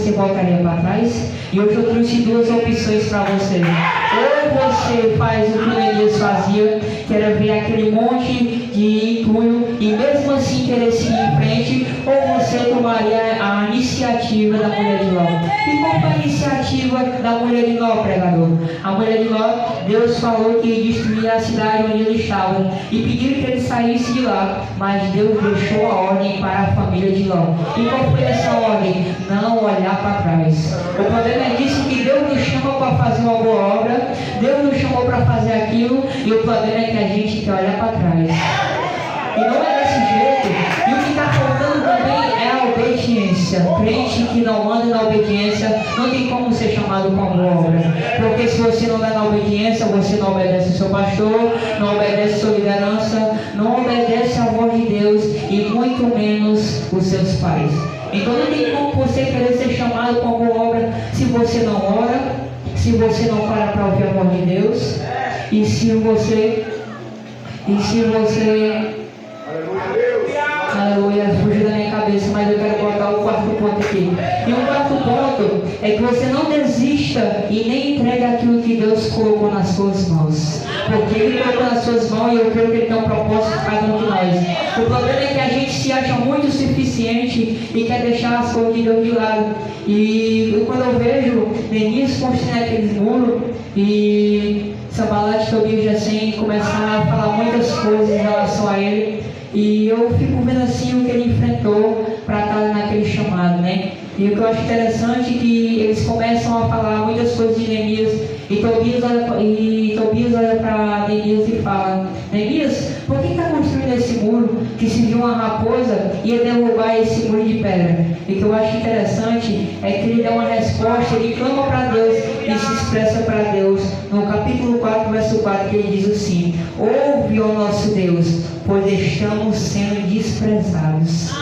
você voltaria para trás? E hoje eu trouxe duas opções para você. Ou você faz o que o Elias fazia, que era ver aquele monte de entulho e mesmo assim querer seguir em frente, ou você tomaria a iniciativa da mulher de Ló. E qual foi a iniciativa da mulher de Ló, pregador? A mulher de Ló, Deus falou que ia destruir a cidade onde ele estava e pediu que ele saísse de lá, mas Deus deixou a ordem para a família de Ló. E qual foi essa ordem? Não olhar para trás. O problema é disso, que Deus nos chama para fazer uma boa obra, Deus nos chamou para fazer aquilo, e o problema é que a gente quer olhar para trás. E não é desse jeito. E o que está faltando também é a obediência. Crente que não anda na obediência não tem como ser chamado para uma boa obra. Porque se você não dá na obediência, você não obedece o seu pastor, não obedece a sua liderança, não obedece a voz de Deus e muito menos os seus pais. Então não tem como você querer ser chamado para uma boa obra se você não ora, se você não para ouvir a voz de Deus e se você aleluia, fugiu da minha cabeça, mas eu quero botar o quarto ponto aqui. E o quarto ponto é que você não desista e nem entregue aquilo que Deus colocou nas suas mãos. Porque Ele colocou nas suas mãos e eu creio que Ele tem um propósito para cada um de nós. O problema é que a gente se acha muito suficiente e quer deixar as coisas de Deus de lado. E quando eu vejo Neemias construindo aqueles muros e Sanbalat, Tobias e Gesem começar a falar muitas coisas em relação a ele, e eu fico vendo assim o que ele enfrentou para estar naquele chamado, né? E o que eu acho interessante é que eles começam a falar muitas coisas de Neemias, e Tobias olha para Neemias e fala: Neemias, por que está construindo esse muro que se viu uma raposa ia derrubar esse muro de pedra? E o que eu acho interessante é que ele dá uma resposta, ele clama para Deus e se expressa para Deus. No capítulo 4, verso 4, que ele diz assim: ouve, ó nosso Deus, pois estamos sendo desprezados.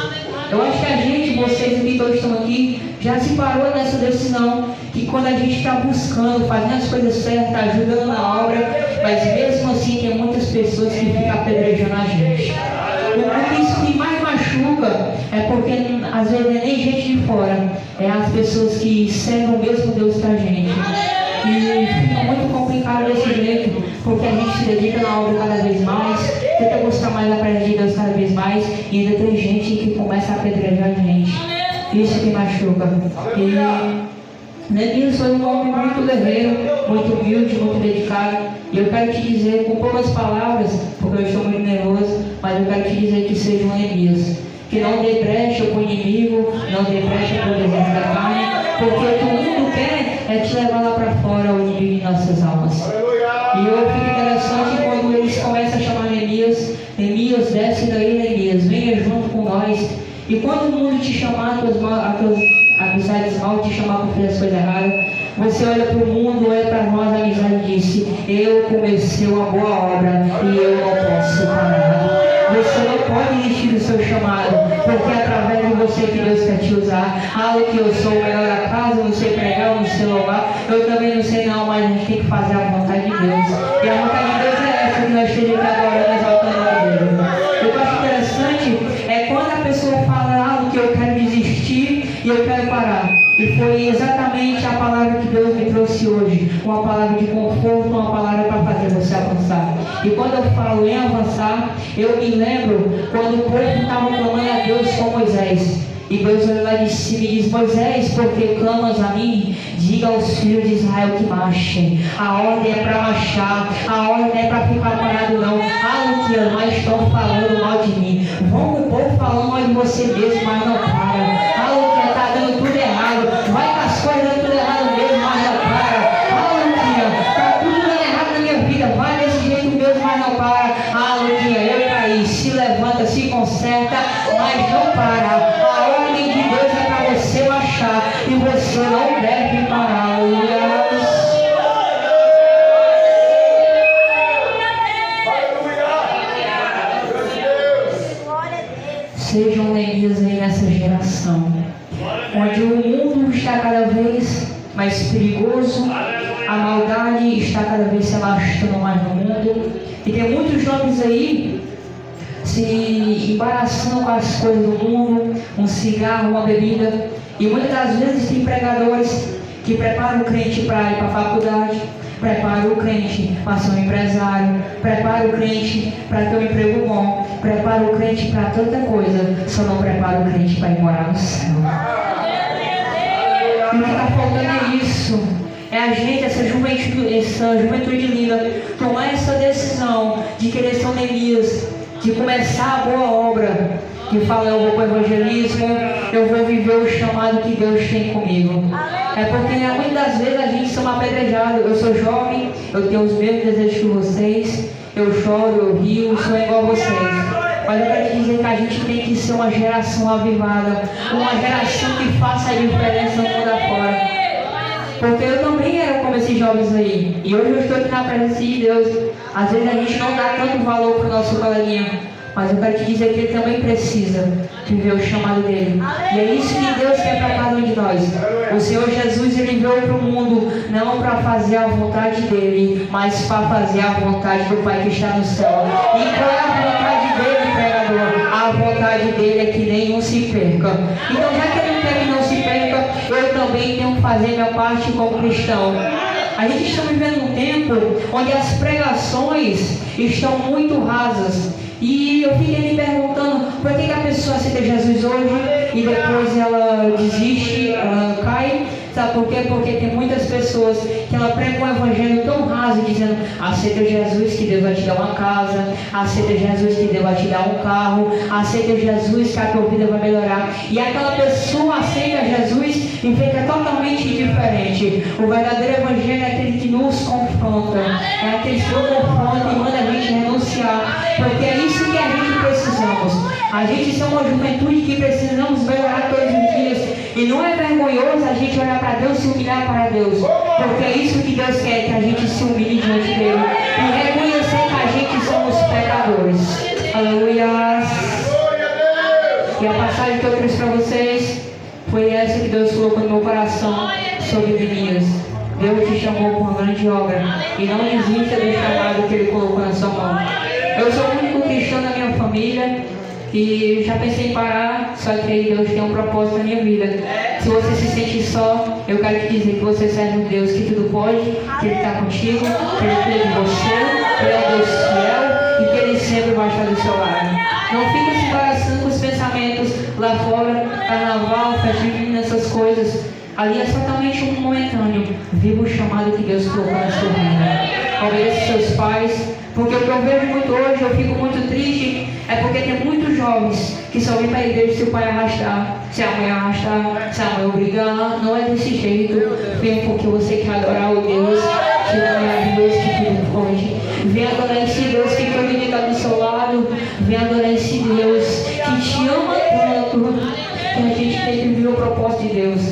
Eu acho que a gente, vocês que todos estão aqui, já se parou nessa decisão, que quando a gente está buscando, fazendo as coisas certas, ajudando na obra, mas mesmo assim tem muitas pessoas que ficam apedrejando a gente. O que mais machuca é porque às vezes não é nem gente de fora, é as pessoas que servem o mesmo Deus que a gente. E fica muito complicado desse jeito, porque a gente se dedica na obra cada vez mais, tenta buscar mais a presença de Deus cada vez mais, e ainda tem gente que começa a apedrejar a gente. Isso que machuca. E Neemias foi um homem muito guerreiro, muito humilde, muito dedicado. E eu quero te dizer com poucas palavras, porque eu estou muito nervoso, mas eu quero te dizer que seja um Neemias, que não dê brecha para o inimigo, não dê brecha para o desejo da carne, porque o que o mundo quer é te levar lá para fora, o inimigo de nossas almas. E eu fico interessante quando eles começam a chamar Neemias: Neemias, desce daí, Neemias, venha junto com nós. E quando o mundo te chamar, as tuas amizades mal te chamar por fazer as coisas erradas, você olha para o mundo, olha para nós, a amizade e disse: eu comecei uma boa obra e eu não posso parar. Você não pode desistir do seu chamado, porque é através de você que Deus quer te usar. Algo que eu sou o melhor da casa, eu não sei pregar, eu não sei louvar, eu também não sei não, mas a gente tem que fazer a vontade de Deus. E a vontade de Deus é essa, que nós estejamos aqui agora exaltando o nome dele. O que eu acho interessante é quando a pessoa fala algo que eu quero desistir e eu quero parar. E foi exatamente a palavra que Deus me trouxe hoje, uma palavra de conforto, uma palavra para fazer você avançar. E quando eu falo em avançar, eu me lembro quando o povo estava clamando a Deus com Moisés. E Deus olha lá de cima e diz: Moisés, porque clamas a mim? Diga aos filhos de Israel que marchem. A ordem é para marchar, a ordem não é para ficar parado não. Algo que nós estão falando mal de mim. Vamos o povo falando mal de você mesmo, mas não para. Algo que está dando tudo errado. Vai com as coisas dando tudo errado mesmo, mas não para. Aleluia, está tudo dando errado na minha vida. Vai desse jeito mesmo, mas não para. Aleluia, eu caí. Se levanta, se conserta, mas não para. A ordem de Deus é para você marchar e você não deve parar. Aleluia. Sejam Neemias aí nessa geração, onde o mundo está cada vez mais perigoso, a maldade está cada vez se alastrando mais no mundo, e tem muitos jovens aí se embaraçando com as coisas do mundo, um cigarro, uma bebida, E muitas das vezes tem pregadores que preparam o crente para ir para a faculdade, preparam o crente para ser um empresário, preparam o crente para ter um emprego bom, preparam o crente para tanta coisa, só não preparam o crente para ir morar no céu. E o que está faltando é isso. É a gente, essa juventude linda, tomar essa decisão de querer ser um Neemias, de começar a boa obra, de falar, eu vou para o evangelismo, eu vou viver o chamado que Deus tem comigo. É porque muitas das vezes a gente são apedrejados. Eu sou jovem, eu tenho os mesmos desejos que vocês, eu choro, eu rio, sou igual a vocês. Mas eu quero dizer que a gente tem que ser uma geração avivada, uma geração que faça a diferença no mundo afora. Porque eu também era como esses jovens aí. E hoje eu estou aqui na presença de Deus. Às vezes a gente não dá tanto valor para o nosso coleguinha. Mas eu quero te dizer que ele também precisa viver o chamado dele. E é isso que Deus quer para cada um de nós. O Senhor Jesus, ele veio para o mundo não para fazer a vontade dele, mas para fazer a vontade do Pai que está no céu. E qual é a vontade dele, pregador? A vontade dele é que nenhum se perca. Então, já que ele não quer que não se perca, eu também tenho que fazer minha parte como cristão. A gente está vivendo um tempo onde as pregações estão muito rasas. E eu fiquei me perguntando por que a pessoa aceita Jesus hoje e depois ela desiste, ela cai. Sabe por quê? Porque tem muitas pessoas que ela pregam um evangelho tão raso, dizendo: aceita Jesus que Deus vai te dar uma casa, aceita Jesus que Deus vai te dar um carro, aceita Jesus que a tua vida vai melhorar. E aquela pessoa aceita Jesus e fica totalmente diferente. O verdadeiro evangelho é aquele que nos confronta, é aquele que nos confronta e manda a gente renunciar, porque é isso que a gente precisamos. A gente é uma juventude que precisamos melhorar todos os dias. E não é vergonhoso a gente olhar para Deus e se humilhar para Deus. Porque é isso que Deus quer, que a gente se humilhe diante dele. E reconhecer que a gente somos pecadores. Aleluia. E a passagem que eu trouxe para vocês foi essa que Deus colocou no meu coração sobre Neemias. Deus te chamou por uma grande obra. E não desista do chamado que Ele colocou na sua mão. Eu sou o único cristão da minha família. E já pensei em parar, só que aí Deus tem um propósito na minha vida. Se você se sente só, eu quero te dizer que você serve um Deus que tudo pode, que Ele está contigo, que Ele cuida de você, que Ele é um Deus fiel e que Ele sempre vai estar do seu lado. Não fica se embaraçando com os pensamentos lá fora, carnaval, festa junina, essas coisas. Ali é totalmente um momentâneo. Viva o chamado que Deus colocou na sua vida. Obedeça seus pais. Porque o que eu vejo muito hoje, eu fico muito triste, é porque tem muitos jovens que só vêm para a igreja se o pai arrastar, se a mãe arrastar, se a mãe obrigar. Não é desse jeito. Vem porque você quer adorar o Deus que não é Deus que tudo pode. Vem adorar esse Deus que todo dia está do seu lado. Vem adorar esse Deus que te ama tanto, que a gente tem que viver o propósito de Deus.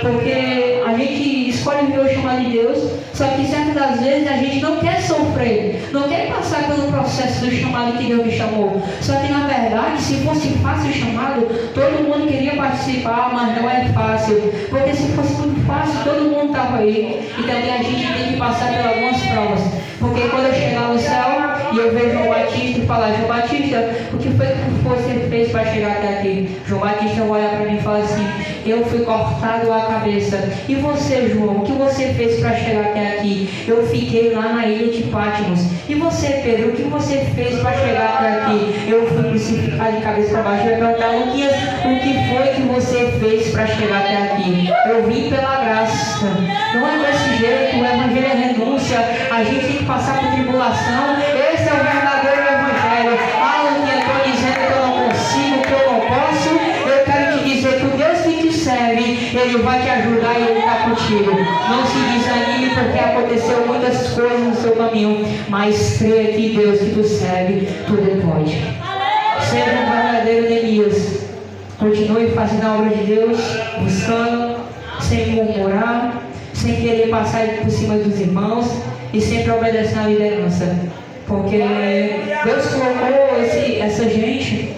Porque a gente escolhe viver o chamado de Deus, só que certas das vezes a gente não quer sofrer, não quer passar pelo processo do chamado que Deus me chamou. Só que na verdade, se fosse fácil o chamado, todo mundo queria participar, mas não é fácil. Porque se fosse muito fácil, todo mundo estava aí. E também a gente tem que passar por algumas provas. Porque quando eu chegar no céu e eu ver João Batista e falar: João Batista, o que foi que você fez para chegar até aqui? João Batista vai olhar para mim e falar assim: eu fui cortado a cabeça. E você, João, o que você fez para chegar até aqui? Eu fiquei lá na ilha de Patmos. E você, Pedro, o que você fez para chegar até aqui? Eu fui crucificado de cabeça para baixo. Eu ia perguntar: Luquinhas, o que foi que você fez para chegar até aqui? Eu vim pela graça. Não é desse jeito, o evangelho é renúncia. A gente tem que passar por tribulação. Esse é o verdadeiro evangelho. Ah, Luquinha, eu estou dizendo que eu não consigo, que eu não posso. Eu quero te dizer que o Deus que te serve, Ele vai te ajudar e Ele está contigo. Não se desanime, porque aconteceu muitas coisas no seu caminho, mas creia que Deus que tu serve, tudo pode. Seja um verdadeiro Neemias. Continue fazendo a obra de Deus, buscando, sem murmurar, sem querer passar por cima dos irmãos e sempre obedecendo a liderança. Porque Deus colocou essa gente,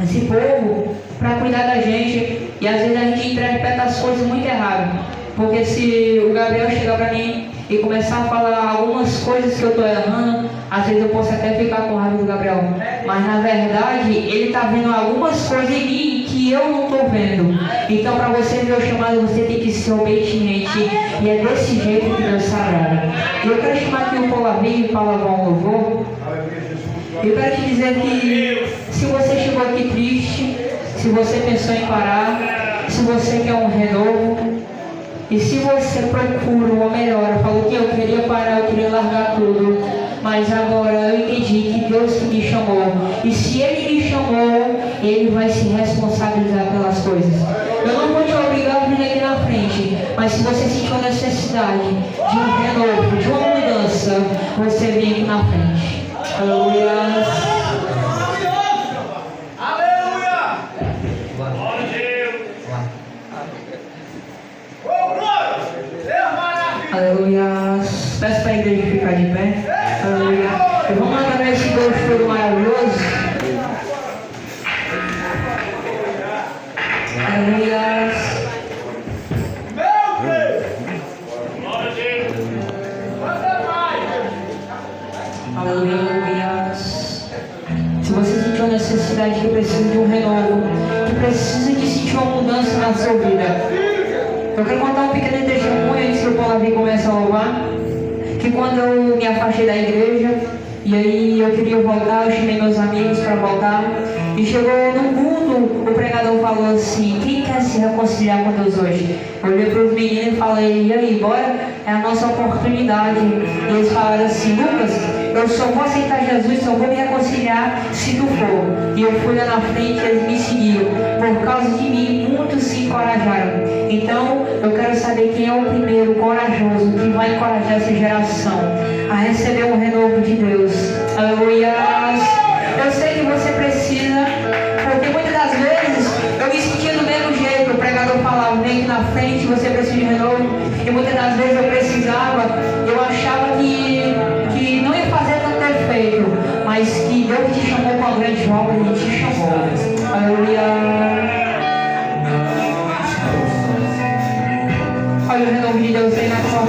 esse povo, para cuidar da gente. E às vezes a gente interpreta as coisas muito errado. Porque se o Gabriel chegar para mim e começar a falar algumas coisas que eu estou errando, às vezes eu posso até ficar com raiva do Gabriel. Mas na verdade, ele está vendo algumas coisas em mim que que eu não estou vendo. Então, para você ver o chamado, você tem que ser obediente. E é desse jeito que Deus se agrada. E eu quero chamar aqui o Polavinho para lavar um louvor. Eu quero te dizer que se você chegou aqui triste, se você pensou em parar, se você quer um renovo, e se você procura uma melhora, falou que eu queria parar, eu queria largar tudo, mas agora eu entendi que Deus que me chamou, e se Ele me chamou, Ele vai se responsabilizar pelas coisas. Eu não vou te obrigar a vir aqui na frente, mas se você sentiu a necessidade de um renovo, de uma mudança, você vem aqui na frente. Aleluia. Aleluia. Peço para a igreja ficar de pé. Aleluia. E vamos adorar esse Deus todo maravilhoso. Aleluia. Aleluia. Se você sentiu a necessidade que precisa de um renovo, que precisa de sentir uma mudança na sua vida, eu quero contar um pequeno testemunho antes que o Paulo comece a louvar. Que quando eu me afastei da igreja, e aí eu queria voltar, eu chamei meus amigos para voltar. E chegou no culto, o pregador falou assim: quem quer se reconciliar com Deus hoje? Eu olhei para os meninos e falei: e aí, bora? É a nossa oportunidade. E eles falaram assim: Lucas, eu só vou aceitar Jesus, só vou me reconciliar se tu for. E eu fui lá na frente e eles me seguiram. Por causa de mim, muitos se encorajaram. Então, eu quero saber quem é o primeiro corajoso que vai encorajar essa geração a receber um renovo de Deus. Aleluia. Eu sei que você precisa, porque muitas das vezes eu me sentia do mesmo jeito. O pregador falava: vem aqui na frente, você precisa de renovo. E muitas das vezes eu precisava, eu achava que não ia fazer tanto efeito, mas que Deus te chamou para uma grande obra, Ele te chamou. Aleluia. Olha o renovo de Deus aí na sua